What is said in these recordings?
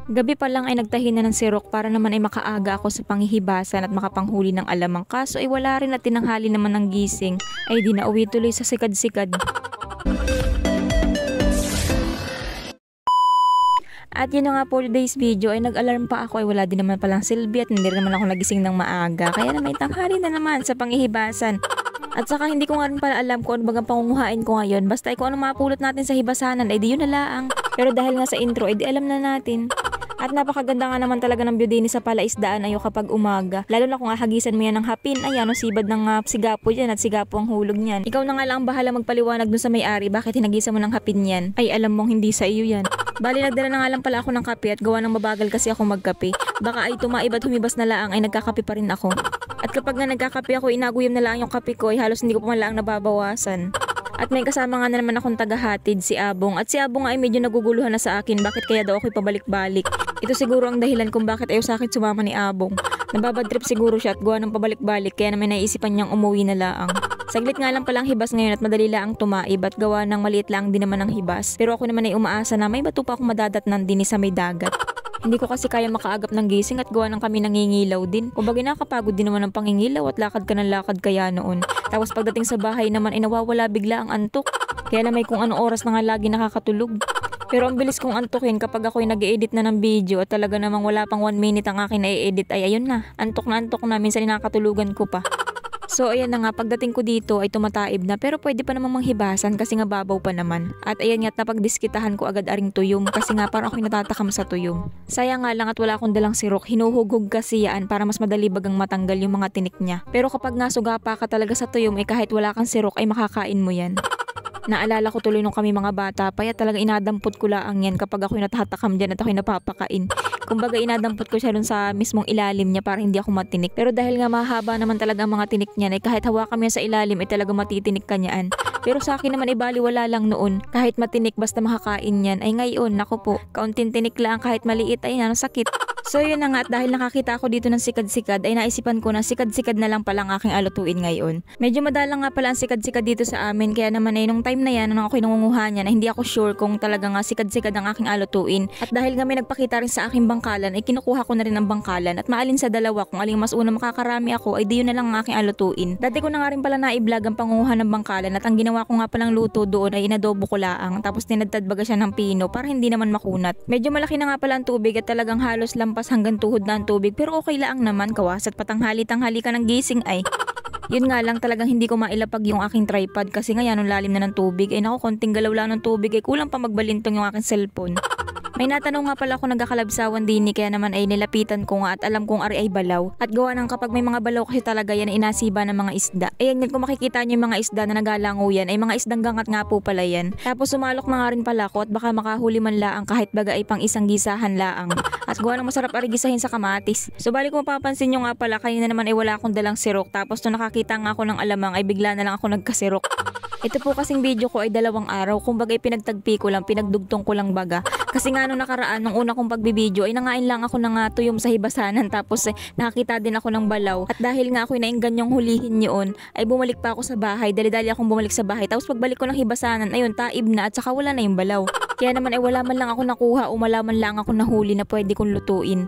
Gabi pa lang ay nagtahi na ng sirok para naman ay makaaga ako sa panghihibasan at makapanghuli ng alamang, kaso ay wala rin at tinanghali naman ng gising ay di na uwi tuloy sa sikad-sikad. At yun na nga po today's video ay nag-alarm pa ako ay wala din naman palang silbi at hindi rin naman ako nagising ng maaga, kaya na may tanghali na naman sa panghihibasan. At saka hindi ko nga rin pala alam kung ano bagang pangunguhain ko ngayon, basta ay kung ano mapulot natin sa hibasanan ay di yun na laang. Pero dahil nga sa intro ay di alam na natin. At napakaganda nga naman talaga ng view din sa palaisdaan ayo kapag umaga. Lalo na kung hagisan mo yan ng hapin, ayan o sibad ng sigapo yan at sigapo ang hulog niyan. Ikaw na nga lang ang bahala magpaliwanag dun sa may-ari bakit hinagisan mo ng hapin yan. Ay alam mong hindi sa iyo yan. Bali nagdala na nga lang pala ako ng kape at gawa ng mabagal kasi ako magkape. Baka ay tumaib at humibas na laang ay nagkakape pa rin ako. At kapag nga nagkakape ako, inaguyam na lang yung kape ko ay halos hindi ko pa man lang nababawasan. At may kasama nga na naman akong tagahatid, si Abong. At si Abong nga ay medyo naguguluhan na sa akin bakit kaya daw ako'y pabalik-balik. Ito siguro ang dahilan kung bakit ayaw sa akin sumama ni Abong. Nababadtrip siguro siya at gawa ng pabalik-balik kaya naman naisipan niyang umuwi na laang. Saglit nga lang palang hibas ngayon at madali lang tumaib at gawa ng maliit lang din naman ang hibas. Pero ako naman ay umaasa na may bato pa akong madadatnan din sa may dagat. Hindi ko kasi kaya makaagap ng gising at gawa ng kami nangingilaw din. Kumbaga nakakapagod din naman ang pangingilaw at lakad ka ng lakad kaya noon. Tapos pagdating sa bahay naman ay nawawala bigla ang antok. Kaya na may kung anong oras na nga lagi nakakatulog. Pero ang bilis kong antukin kapag ako'y nag-e-edit na ng video at talaga namang wala pang 1 minute ang akin na-e-edit ay ayun na. Antok na minsan nakakatulugan ko pa. So ayan na nga, pagdating ko dito ay tumataib na pero pwede pa namang manghibasan kasi nga babaw pa naman. At ayan nga't napagdiskitahan ko agad aring tuyom kasi nga parang ako'y natatakam sa tuyom. Sayang nga lang at wala akong dalang sirok, hinuhughog kasi yan para mas madali bagang matanggal yung mga tinik niya. Pero kapag nga sugapa ka talaga sa tuyom ay kahit wala kang sirok ay makakain mo yan. Naalala ko tuloy nung kami mga bata pa, ya talaga inadampot ko laang yan kapag ako'y natatakam dyan at ako'y napapakain. Kumbaga inadampot ko siya dun sa mismong ilalim niya para hindi ako matinik. Pero dahil nga mahaba naman talaga ang mga tinik niyan ay kahit hawakan mo yan sa ilalim ay talaga matitinik ka niyaan. Pero sa akin naman ay baliwala lang noon. Kahit matinik basta makakain yan. Ay ngayon, naku po, kaunting tinik lang kahit maliit ay sakit. So yun na nga at dahil nakakita ako dito ng sikad-sikad ay naisipan ko na sikad-sikad na lang pala ang aking alutuin ngayon. Medyo madalang nga pala ang sikad-sikad dito sa amin kaya naman ay nung time na yan nung ako'y nangunguha niya na hindi ako sure kung talaga nga sikad-sikad ang aking alutuin. At dahil nga may nagpakita rin sa aking bangkalan ay kinukuha ko na rin ang bangkalan at maalin sa dalawa kung aling mas una makakarami ako ay di yun na lang ang aking alutuin. Dati ko na nga rin pala na-i-vlog ang pangunguha ng bangkalan at ang ginawa ko nga palang luto doon ay inadobo ko laang tapos tinadtad baga siya ng pino para hindi naman makunat. Medyo malaki na nga pala ang tubig at talagang halos lampas hanggang tuhod na ang tubig pero okay lang naman kawas at patanghali-tanghali ka ng gising ay. Yun nga lang talagang hindi ko mailapag yung aking tripod kasi nga yan ang lalim na ng tubig ay naku konting galaw lang ng tubig ay kulang pa magbalintong yung aking cellphone. May natanong nga pala ako nagkakalabsawan din kaya naman ay nilapitan ko nga at alam kong ari ay balaw. At gawa ng kapag may mga balaw kasi talaga yan inasiba ng mga isda. Ayan nga kung makikita nyo yung mga isda na nagalango yan ay mga isdang gangat nga po pala yan. Tapos sumalok na nga rin pala ako at baka makahuli man laang kahit baga ay pang isang gisahan laang. At gawa ng masarap ari gisahin sa kamatis. So bali kung mapapansin nyo nga pala kanina naman ay wala akong dalang sirok tapos nung nakakita nga ako ng alamang ay bigla na lang ako nagkasirok. Ito po kasing video ko ay 2 araw kung bagay pinagtagpi ko lang, pinagdugtong ko lang baga. Kasi nga nung nakaraan, nung una kong pagbibideo ay nangain lang ako ng tuyom sa hibasanan tapos nakakita din ako ng balaw. At dahil nga ako'y naingganyong hulihin yun, ay bumalik pa ako sa bahay, dali-dali akong bumalik sa bahay. Tapos pagbalik ko ng hibasanan, ayun, taib na at saka wala na yung balaw. Kaya naman ay wala man lang ako nakuha o wala man lang ako nahuli na pwede kong lutuin.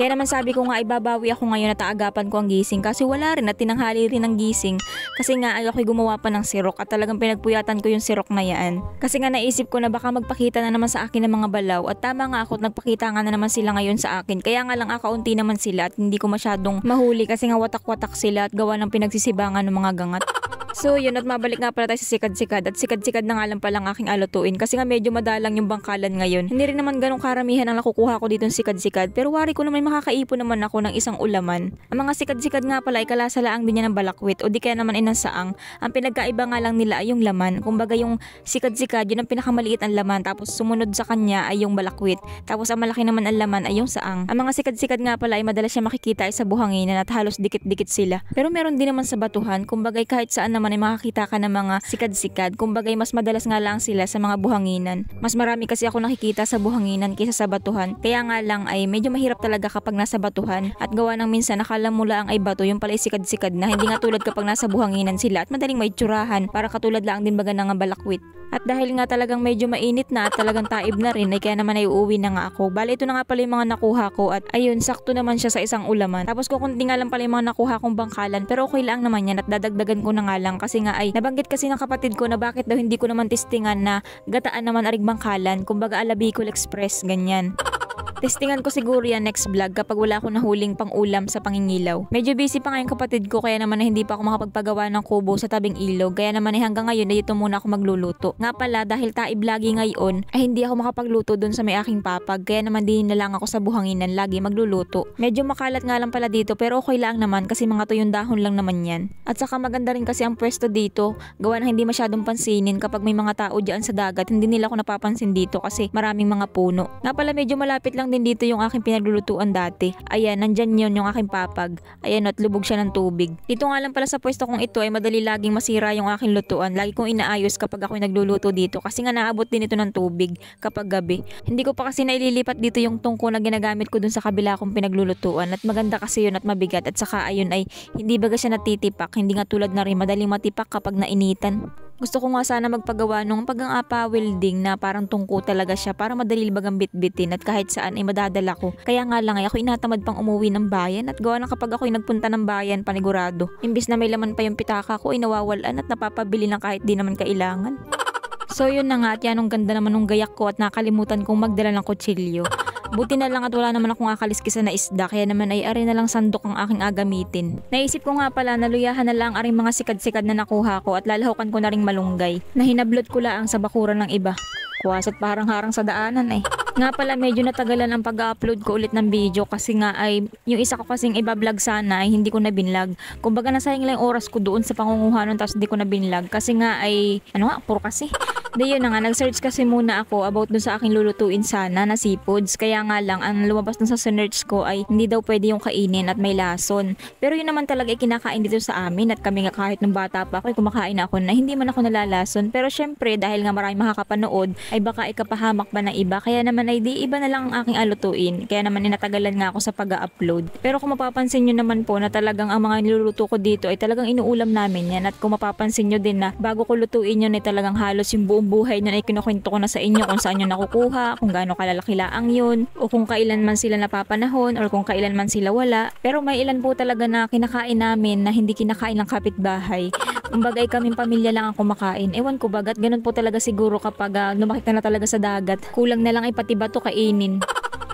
Kaya naman sabi ko nga ibabawi ako ngayon at aagapan ko ang gising kasi wala rin at tinanghali rin ang gising kasi nga ay ako'y gumawa pa ng sirok at talagang pinagpuyatan ko yung sirok na yan. Kasi nga naisip ko na baka magpakita na naman sa akin ng mga balaw at tama nga ako at nagpakita nga na naman sila ngayon sa akin. Kaya nga lang akaunti naman sila at hindi ko masyadong mahuli kasi nga watak-watak sila at gawa ng pinagsisibangan ng mga gangat. So yun at mabalik nga pala tayo sa sikad-sikad at sikad-sikad na nga lang palang aking alutuin kasi nga medyo madalang yung bangkalan ngayon. Hindi rin naman ganong karamihan ang nakukuha ko dito ng sikad-sikad pero wari ko naman makakaipon naman ako ng isang ulaman. Ang mga sikad-sikad nga pala ay kalasalaang din yan ng balakwit o di kaya naman inang saang. Ang pinagkaiba nga lang nila ay yung laman. Kumbaga yung sikad-sikad yun ang pinakamaliit ang laman tapos sumunod sa kanya ay yung balakwit. Tapos ang malaki naman ang laman ay yung saang. Ang mga sikad-sikad nga pala ay madalas siya makikita ay sa buhanginan at halos dikit-dikit sila. Pero meron din naman sa batuhan kumbaga kahit saan naman ay makakita ka ng mga sikad-sikad. Kumbagay mas madalas nga lang sila sa mga buhanginan. Mas marami kasi ako nakikita sa buhanginan kaysa sa batuhan. Kaya nga lang ay medyo mahirap talaga kapag nasa batuhan at gawa ng minsan nakala mo lang ay bato yung pala ay sikad-sikad na, hindi nga tulad kapag nasa buhanginan sila at madaling may tsurahan para katulad lang din baga ng balakwit. At dahil nga talagang medyo mainit na at talagang taib na rin ay kaya naman ay uuwi na nga ako. Bale ito na nga pala yung mga nakuha ko at ayun sakto naman siya sa isang ulaman. Tapos kukunti nga lang pala yung mga nakuha kong bangkalan pero okay lang naman yan at dadagdagan ko na nga lang kasi nga ay nabanggit kasi ng kapatid ko na bakit daw hindi ko naman testingan na gataan naman aring bangkalan. Kumbaga ala Bicol Express ganyan. Testingan ko siguro yan next vlog kapag wala akong nahuling pang-ulam sa pangingilaw. Medyo busy pa nga yung kapatid ko kaya naman hindi pa ako makapagpagawa ng kubo sa tabing ilog. Kaya naman hanggang ngayon ay dito muna ako magluluto. Nga pala dahil taib lagi ngayon ay hindi ako makapagluto dun sa may aking papag. Kaya naman din na lang ako sa buhanginan lagi magluluto. Medyo makalat nga lang pala dito pero okay lang naman kasi mga tuyong dahon lang naman yan. At saka maganda rin kasi ang pwesto dito. Gawa na hindi masyadong pansinin kapag may mga tao dyan sa dagat. Hindi nila ako napapansin dito kasi maraming mga puno. Nga pala medyo malapit lang din dito yung aking pinaglulutuan dati. Ayan, nandyan yun yung aking papag. Ayan, at lubog siya ng tubig. Dito nga lang pala sa pwesto kong ito ay madali laging masira yung aking lutuan. Lagi kong inaayos kapag ako nagluluto dito kasi nga naabot din ito ng tubig kapag gabi. Hindi ko pa kasi naililipat dito yung tungko na ginagamit ko dun sa kabila kong pinaglulutuan at maganda kasi yun at mabigat at saka ayun ay hindi baga siya natitipak. Hindi nga tulad na rin madaling matipak kapag nainitan. Gusto ko nga sana magpagawa nung pag-ang-apa welding na parang tungko talaga siya para madali bagang bitbitin at kahit saan ay madadala ko. Kaya nga lang ay ako inatamad pang umuwi ng bayan at gawa na kapag ako ay nagpunta ng bayan panigurado. Imbis na may laman pa yung pitaka ko ay nawawalan at napapabili lang kahit di naman kailangan. So yun na nga at yan ang ganda naman ng gayak ko at nakalimutan kong magdala ng kutsilyo. Buti na lang at wala naman akong akaliskisan na isda kaya naman ay ari na lang sandok ang aking agamitin. Naisip ko nga pala na luyahan na lang aring mga sikad-sikad na nakuha ko at lalahukan ko na ring malunggay. Nahinablot ko lang sa bakuran ng iba. Kuwasat parang harang sa daanan eh. Nga pala medyo natagalan ang pag-upload ko ulit ng video kasi nga ay yung isa ko kasing iba-vlog sana ay hindi ko na binlog. Kumbaga nasayang lang yung oras ko doon sa pangunguha nun tapos hindi ko na binlog kasi nga ay ano nga puro kasi. Di yun na nga, nag-search kasi muna ako about dun sa aking lulutuin sana na seafoods. Kaya nga lang, ang lumabas dun sa search ko ay hindi daw pwede yung kainin at may lason. Pero yun naman talaga ay kinakain dito sa amin at kami nga kahit nung bata pa ako ay kumakain ako na hindi man ako nalalason. Pero syempre dahil nga maraming makakapanood ay baka ikapahamak ba ng iba. Kaya naman ay di iba na lang ang aking alutuin. Kaya naman inatagalan nga ako sa pag-upload. Pero kung mapapansin nyo naman po na talagang ang mga niluluto ko dito ay talagang inuulam namin yan. At kung mapapansin nyo din na bago ko lutuin yun ay talagang halos yung buong buhay nun ay kinukwento ko na sa inyo kung saan yun nakukuha, kung gaano kalalaki-laang yun, o kung kailan man sila napapanahon, or kung kailan man sila wala. Pero may ilan po talaga na kinakain namin na hindi kinakain ng kapitbahay. Kumbaga ay kaming pamilya lang ang kumakain. Ewan ko bagat, ganun po talaga siguro kapag lumaki ka na talaga sa dagat. Kulang na lang ay pati bato kainin.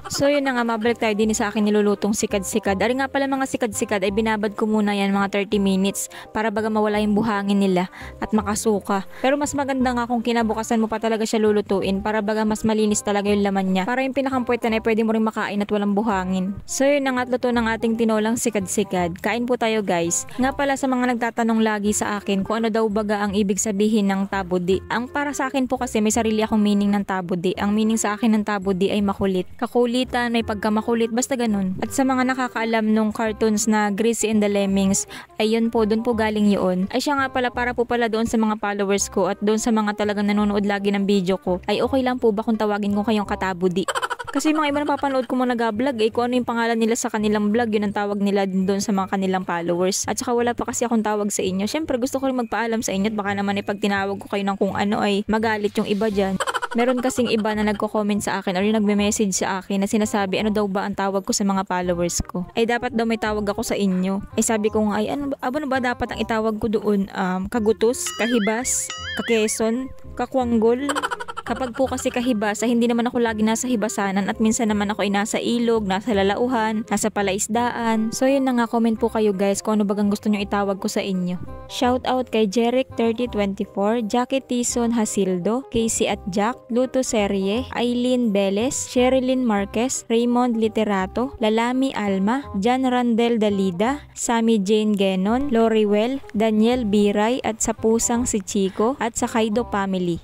So yun na nga, mabalik tayo din sa akin nilulutong sikad-sikad. Ari nga pala mga sikad-sikad ay binabad ko muna yan mga 30 minutes para baga mawala yung buhangin nila at makasuka. Pero mas maganda nga kung kinabukasan mo pa talaga siya lulutuin para baga mas malinis talaga yung laman niya. Para yung pinakampuwetan ay pwede mo rin makain at walang buhangin. So yun na nga, luto ng ating tinolang sikad-sikad. Kain po tayo guys. Nga pala sa mga nagtatanong lagi sa akin kung ano daw baga ang ibig sabihin ng tabudi. Ang para sa akin po kasi may sarili akong meaning ng tabudi. Ang meaning sa akin ng tabudi ay makulit. Kakulitan, may pagkamakulit, basta ganun. At sa mga nakakaalam nung cartoons na Gracie and the Lemmings, ay yun po, doon po galing yun. Ay siya nga pala, para po pala doon sa mga followers ko at doon sa mga talagang nanonood lagi ng video ko, ay okay lang po ba kung tawagin ko kayong katabudi? Kasi mga iba napapanood ko mga nag-vlog eh, kung ano yung pangalan nila sa kanilang vlog, yun ang tawag nila din doon sa mga kanilang followers. At saka wala pa kasi akong tawag sa inyo. Syempre gusto ko rin magpaalam sa inyo at baka naman pag tinawag ko kayo ng kung ano ay magalit yung iba dyan. Meron kasing iba na nagko-comment sa akin or yung nagme-message sa akin na sinasabi ano daw ba ang tawag ko sa mga followers ko. Ay dapat daw may tawag ako sa inyo. Ay sabi ko nga ay ano ba dapat ang itawag ko doon? Kagutos, kahibas, kakeson, kakwanggol. Kapag po kasi kahibasa, hindi naman ako lagi nasa hibasanan at minsan naman ako ay nasa ilog, nasa lalauhan, nasa palaisdaan. So yun na nga, comment po kayo guys kung ano bagang gusto nyo itawag ko sa inyo. Shout out kay Jeric3024, Jackie Tison Hasildo, Casey at Jack, Luto Serie, Eileen Beles, Sherilyn Marquez, Raymond Literato, Lalami Alma, Jan Randel Dalida, Sammy Jane Genon, Loriwell, Daniel Biray at sa pusang si Chico at sa Kaido Family.